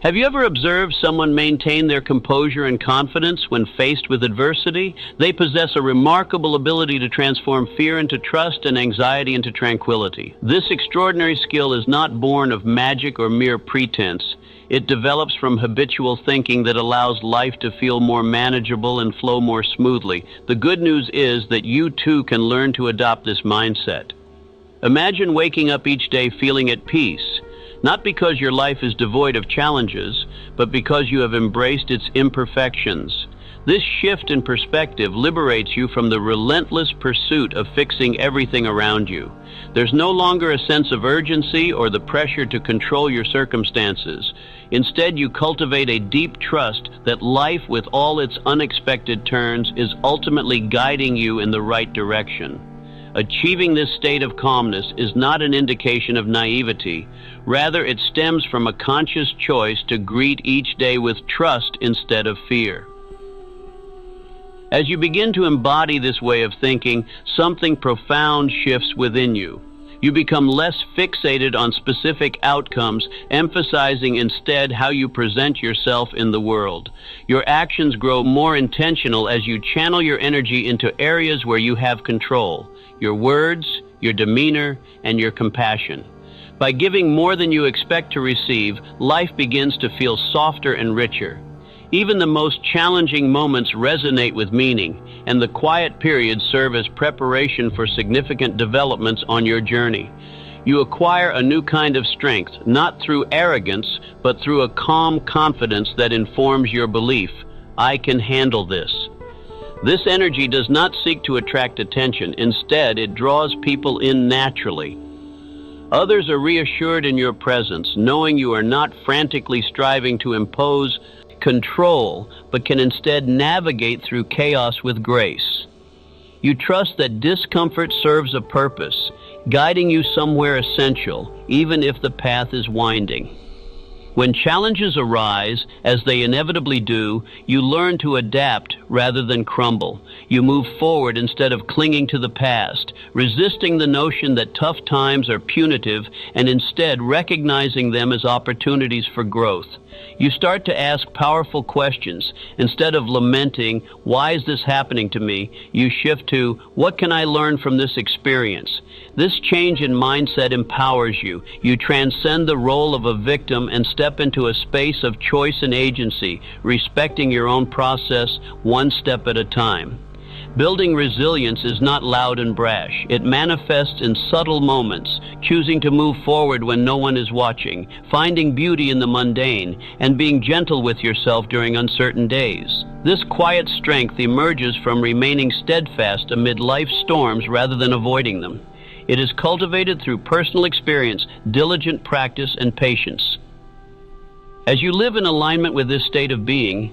Have you ever observed someone maintain their composure and confidence when faced with adversity? They possess a remarkable ability to transform fear into trust and anxiety into tranquility. This extraordinary skill is not born of magic or mere pretense. It develops from habitual thinking that allows life to feel more manageable and flow more smoothly. The good news is that you too can learn to adopt this mindset. Imagine waking up each day feeling at peace. Not because your life is devoid of challenges, but because you have embraced its imperfections. This shift in perspective liberates you from the relentless pursuit of fixing everything around you. There's no longer a sense of urgency or the pressure to control your circumstances. Instead, you cultivate a deep trust that life, with all its unexpected turns, is ultimately guiding you in the right direction. Achieving this state of calmness is not an indication of naivety. Rather, it stems from a conscious choice to greet each day with trust instead of fear. As you begin to embody this way of thinking, something profound shifts within you. You become less fixated on specific outcomes, emphasizing instead how you present yourself in the world. Your actions grow more intentional as you channel your energy into areas where you have control: your words, your demeanor, and your compassion. By giving more than you expect to receive, life begins to feel softer and richer. Even the most challenging moments resonate with meaning, and the quiet periods serve as preparation for significant developments on your journey. You acquire a new kind of strength, not through arrogance, but through a calm confidence that informs your belief: I can handle this. This energy does not seek to attract attention. Instead, it draws people in naturally. Others are reassured in your presence, knowing you are not frantically striving to impose control, but can instead navigate through chaos with grace. You trust that discomfort serves a purpose, guiding you somewhere essential, even if the path is winding. When challenges arise, as they inevitably do, you learn to adapt rather than crumble. You move forward instead of clinging to the past, resisting the notion that tough times are punitive and instead recognizing them as opportunities for growth. You start to ask powerful questions. Instead of lamenting, "Why is this happening to me?" you shift to, "What can I learn from this experience?" This change in mindset empowers you. You transcend the role of a victim and step into a space of choice and agency, respecting your own process one step at a time. Building resilience is not loud and brash. It manifests in subtle moments, choosing to move forward when no one is watching, finding beauty in the mundane, and being gentle with yourself during uncertain days. This quiet strength emerges from remaining steadfast amid life's storms rather than avoiding them. It is cultivated through personal experience, diligent practice, and patience. As you live in alignment with this state of being,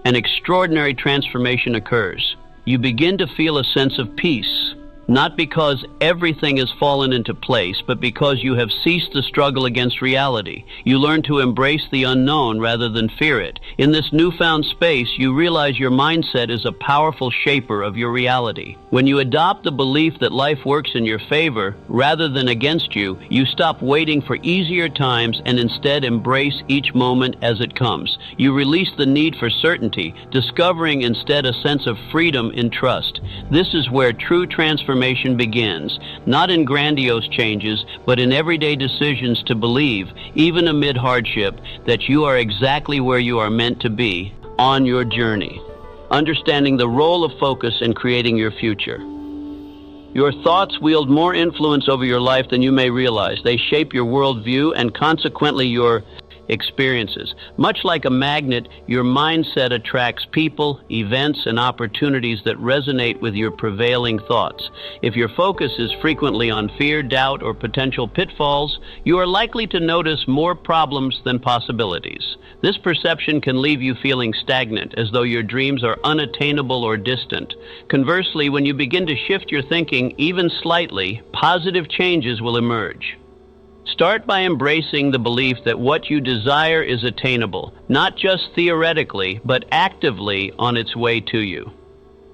an extraordinary transformation occurs. You begin to feel a sense of peace, not because everything has fallen into place, but because you have ceased the struggle against reality. You learn to embrace the unknown rather than fear it. In this newfound space, you realize your mindset is a powerful shaper of your reality. When you adopt the belief that life works in your favor rather than against you, you stop waiting for easier times and instead embrace each moment as it comes. You release the need for certainty, discovering instead a sense of freedom in trust. This is where true transformation begins, not in grandiose changes, but in everyday decisions to believe, even amid hardship, that you are exactly where you are meant to be on your journey. Understanding the role of focus in creating your future. Your thoughts wield more influence over your life than you may realize. They shape your worldview and consequently your experiences. Much like a magnet, your mindset attracts people, events, and opportunities that resonate with your prevailing thoughts. If your focus is frequently on fear, doubt, or potential pitfalls, you are likely to notice more problems than possibilities. This perception can leave you feeling stagnant, as though your dreams are unattainable or distant. Conversely, when you begin to shift your thinking even slightly, positive changes will emerge. Start by embracing the belief that what you desire is attainable, not just theoretically, but actively on its way to you.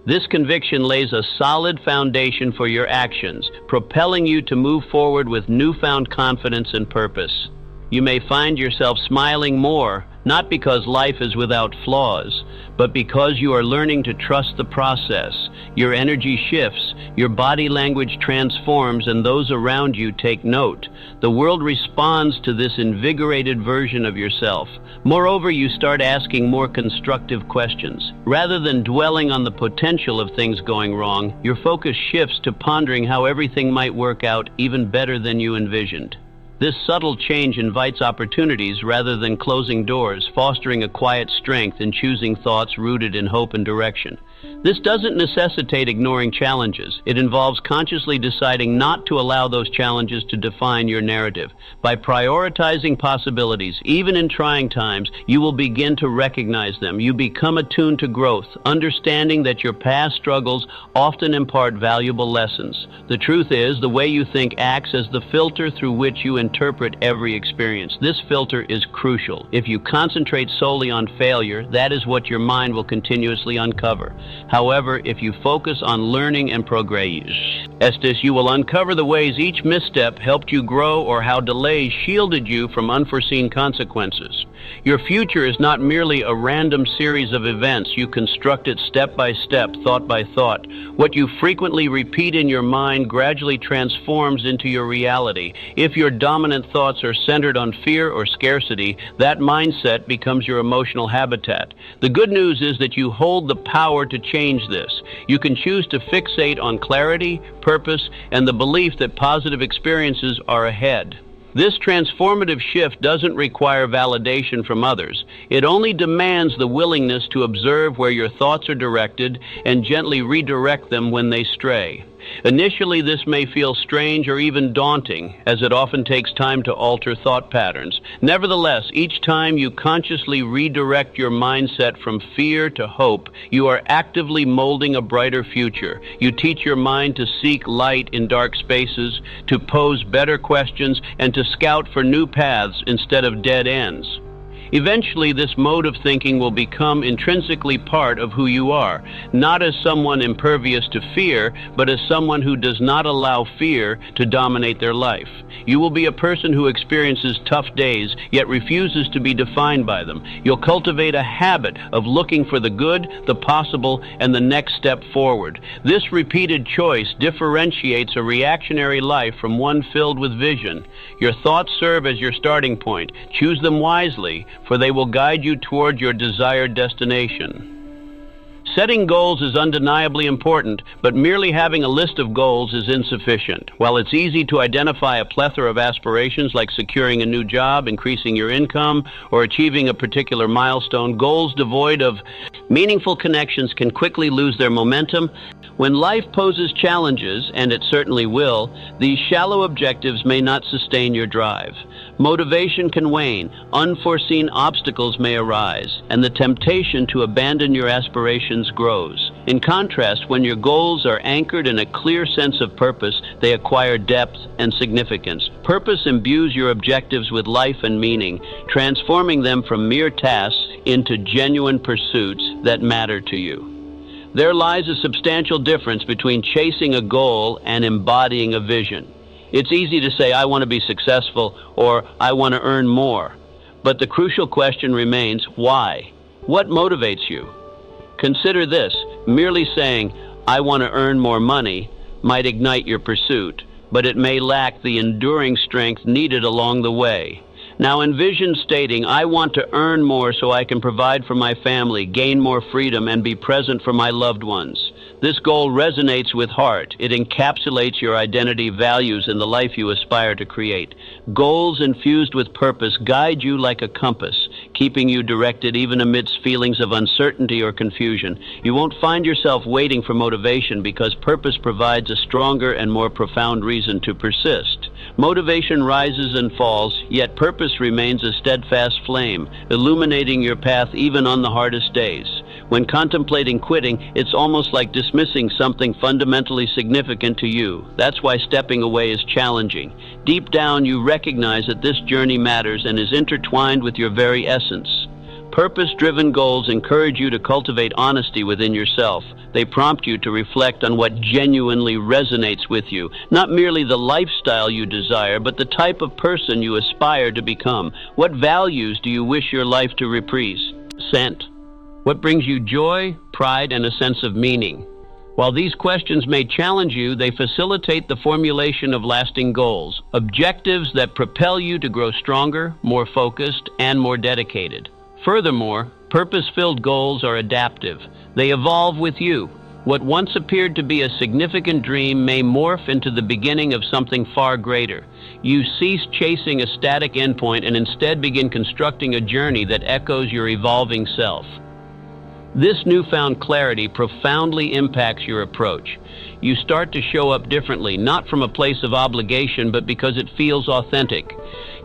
This conviction lays a solid foundation for your actions, propelling you to move forward with newfound confidence and purpose. You may find yourself smiling more, not because life is without flaws, but because you are learning to trust the process. Your energy shifts, your body language transforms, and those around you take note. The world responds to this invigorated version of yourself. Moreover, you start asking more constructive questions. Rather than dwelling on the potential of things going wrong, your focus shifts to pondering how everything might work out even better than you envisioned. This subtle change invites opportunities rather than closing doors, fostering a quiet strength in choosing thoughts rooted in hope and direction. This doesn't necessitate ignoring challenges. It involves consciously deciding not to allow those challenges to define your narrative. By prioritizing possibilities, even in trying times, you will begin to recognize them. You become attuned to growth, understanding that your past struggles often impart valuable lessons. The truth is, the way you think acts as the filter through which you interpret every experience. This filter is crucial. If you concentrate solely on failure, that is what your mind will continuously uncover. However, if you focus on learning and progress, you will uncover the ways each misstep helped you grow or how delays shielded you from unforeseen consequences. Your future is not merely a random series of events. You construct it step by step, thought by thought. What you frequently repeat in your mind gradually transforms into your reality. If your dominant thoughts are centered on fear or scarcity, that mindset becomes your emotional habitat. The good news is that you hold the power to change this. You can choose to fixate on clarity, purpose, and the belief that positive experiences are ahead. This transformative shift doesn't require validation from others. It only demands the willingness to observe where your thoughts are directed and gently redirect them when they stray. Initially, this may feel strange or even daunting, as it often takes time to alter thought patterns. Nevertheless, each time you consciously redirect your mindset from fear to hope, you are actively molding a brighter future. You teach your mind to seek light in dark spaces, to pose better questions, and to scout for new paths instead of dead ends. Eventually, this mode of thinking will become intrinsically part of who you are, not as someone impervious to fear, but as someone who does not allow fear to dominate their life. You will be a person who experiences tough days, yet refuses to be defined by them. You'll cultivate a habit of looking for the good, the possible, and the next step forward. This repeated choice differentiates a reactionary life from one filled with vision. Your thoughts serve as your starting point. Choose them wisely, for they will guide you toward your desired destination. Setting goals is undeniably important, but merely having a list of goals is insufficient. While it's easy to identify a plethora of aspirations like securing a new job, increasing your income, or achieving a particular milestone, goals devoid of meaningful connections can quickly lose their momentum. When life poses challenges, and it certainly will, these shallow objectives may not sustain your drive. Motivation can wane, unforeseen obstacles may arise, and the temptation to abandon your aspirations grows. In contrast, when your goals are anchored in a clear sense of purpose, they acquire depth and significance. Purpose imbues your objectives with life and meaning, transforming them from mere tasks into genuine pursuits that matter to you. There lies a substantial difference between chasing a goal and embodying a vision. It's easy to say, I want to be successful, or I want to earn more. But the crucial question remains, why? What motivates you? Consider this, merely saying, I want to earn more money, might ignite your pursuit, but it may lack the enduring strength needed along the way. Now envision stating, I want to earn more so I can provide for my family, gain more freedom, and be present for my loved ones. This goal resonates with heart. It encapsulates your identity, values, and the life you aspire to create. Goals infused with purpose guide you like a compass, keeping you directed even amidst feelings of uncertainty or confusion. You won't find yourself waiting for motivation because purpose provides a stronger and more profound reason to persist. Motivation rises and falls, yet purpose remains a steadfast flame, illuminating your path even on the hardest days. When contemplating quitting, it's almost like dismissing something fundamentally significant to you. That's why stepping away is challenging. Deep down, you recognize that this journey matters and is intertwined with your very essence. Purpose-driven goals encourage you to cultivate honesty within yourself. They prompt you to reflect on what genuinely resonates with you, not merely the lifestyle you desire, but the type of person you aspire to become. What values do you wish your life to represent? What brings you joy, pride, and a sense of meaning? While these questions may challenge you, they facilitate the formulation of lasting goals, objectives that propel you to grow stronger, more focused, and more dedicated. Furthermore, purpose-filled goals are adaptive. They evolve with you. What once appeared to be a significant dream may morph into the beginning of something far greater. You cease chasing a static endpoint and instead begin constructing a journey that echoes your evolving self. This newfound clarity profoundly impacts your approach. You start to show up differently, not from a place of obligation, but because it feels authentic.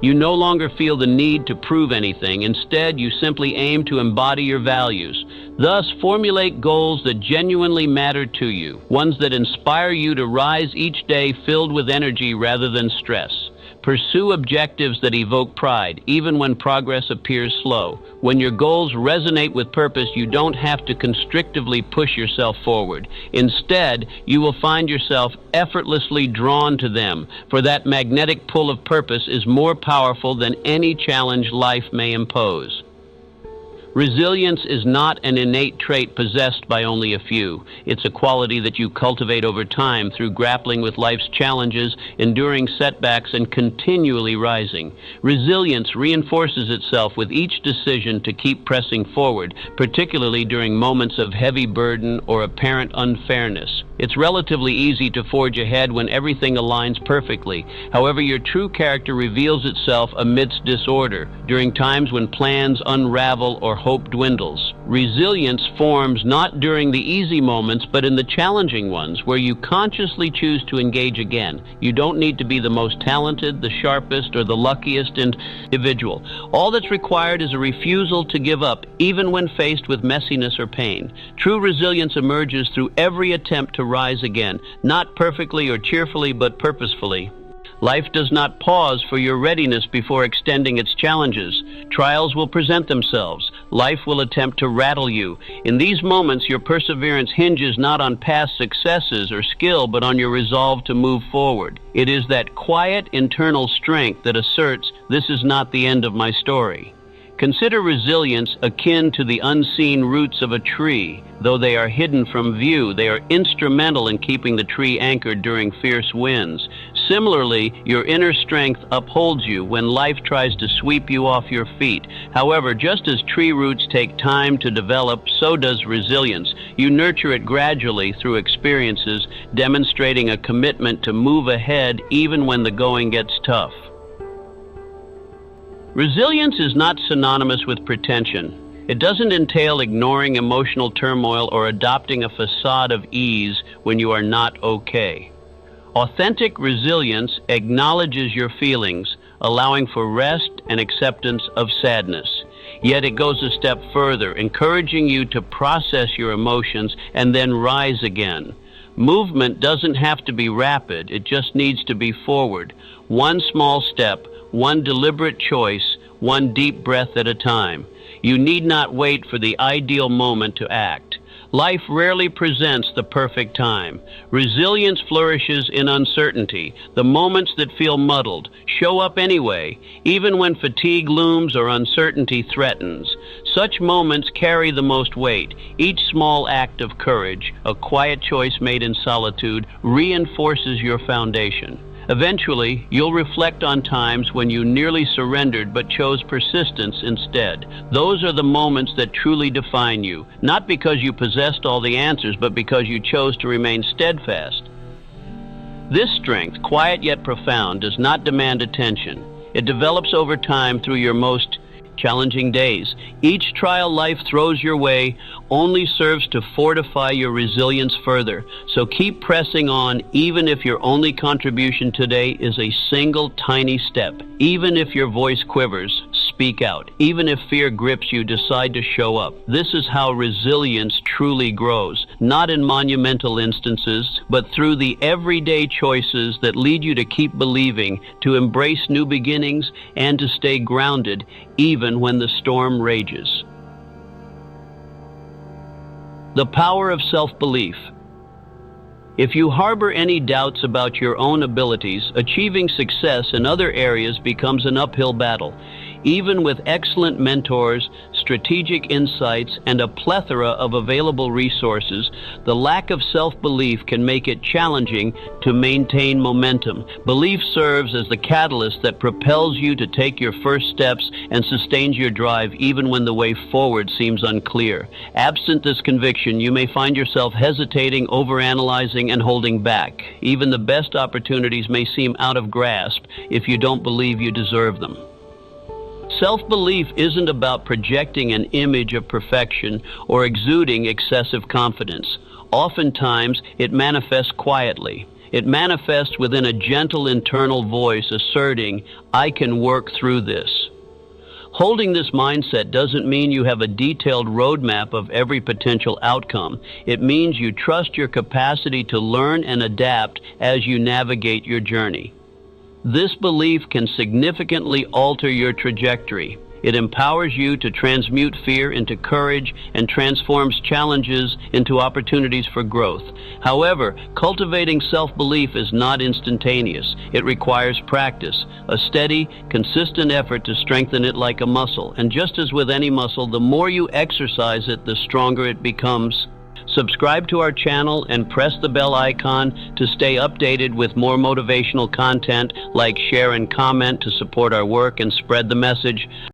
You no longer feel the need to prove anything. Instead, you simply aim to embody your values. Thus, formulate goals that genuinely matter to you, ones that inspire you to rise each day filled with energy rather than stress. Pursue objectives that evoke pride, even when progress appears slow. When your goals resonate with purpose, you don't have to constrictively push yourself forward. Instead, you will find yourself effortlessly drawn to them, for that magnetic pull of purpose is more powerful than any challenge life may impose. Resilience is not an innate trait possessed by only a few. It's a quality that you cultivate over time through grappling with life's challenges, enduring setbacks, and continually rising. Resilience reinforces itself with each decision to keep pressing forward, particularly during moments of heavy burden or apparent unfairness. It's relatively easy to forge ahead when everything aligns perfectly. However, your true character reveals itself amidst disorder, during times when plans unravel or hope dwindles. Resilience forms not during the easy moments, but in the challenging ones, where you consciously choose to engage again. You don't need to be the most talented, the sharpest, or the luckiest individual. All that's required is a refusal to give up, even when faced with messiness or pain. True resilience emerges through every attempt to rise again, not perfectly or cheerfully, but purposefully. Life does not pause for your readiness before extending its challenges. Trials will present themselves. Life will attempt to rattle you. In these moments, your perseverance hinges not on past successes or skill, but on your resolve to move forward. It is that quiet internal strength that asserts, "This is not the end of my story." Consider resilience akin to the unseen roots of a tree. Though they are hidden from view, they are instrumental in keeping the tree anchored during fierce winds. Similarly, your inner strength upholds you when life tries to sweep you off your feet. However, just as tree roots take time to develop, so does resilience. You nurture it gradually through experiences, demonstrating a commitment to move ahead even when the going gets tough. Resilience is not synonymous with pretension. It doesn't entail ignoring emotional turmoil or adopting a facade of ease when you are not okay. Authentic resilience acknowledges your feelings, allowing for rest and acceptance of sadness. Yet it goes a step further, encouraging you to process your emotions and then rise again. Movement doesn't have to be rapid, it just needs to be forward. One small step, one deliberate choice, one deep breath at a time. You need not wait for the ideal moment to act. Life rarely presents the perfect time. Resilience flourishes in uncertainty. The moments that feel muddled show up anyway, even when fatigue looms or uncertainty threatens. Such moments carry the most weight. Each small act of courage, a quiet choice made in solitude, reinforces your foundation. Eventually, you'll reflect on times when you nearly surrendered but chose persistence instead. Those are the moments that truly define you, not because you possessed all the answers, but because you chose to remain steadfast. This strength, quiet yet profound, does not demand attention. It develops over time through your most challenging days. Each trial life throws your way only serves to fortify your resilience further. So keep pressing on, even if your only contribution today is a single tiny step. Even if your voice quivers, speak out. Even if fear grips you, decide to show up. This is how resilience truly grows, not in monumental instances, but through the everyday choices that lead you to keep believing, to embrace new beginnings, and to stay grounded even when the storm rages. The power of self-belief. If you harbor any doubts about your own abilities, achieving success in other areas becomes an uphill battle. Even with excellent mentors, strategic insights, and a plethora of available resources, the lack of self-belief can make it challenging to maintain momentum. Belief serves as the catalyst that propels you to take your first steps and sustains your drive even when the way forward seems unclear. Absent this conviction, you may find yourself hesitating, overanalyzing, and holding back. Even the best opportunities may seem out of grasp if you don't believe you deserve them. Self-belief isn't about projecting an image of perfection or exuding excessive confidence. Oftentimes, it manifests quietly. It manifests within a gentle internal voice asserting, "I can work through this." Holding this mindset doesn't mean you have a detailed roadmap of every potential outcome. It means you trust your capacity to learn and adapt as you navigate your journey. This belief can significantly alter your trajectory. It empowers you to transmute fear into courage and transforms challenges into opportunities for growth. However, cultivating self-belief is not instantaneous. It requires practice, a steady, consistent effort to strengthen it like a muscle. And just as with any muscle, the more you exercise it, the stronger it becomes. Subscribe to our channel and press the bell icon to stay updated with more motivational content. Like, share, and comment to support our work and spread the message.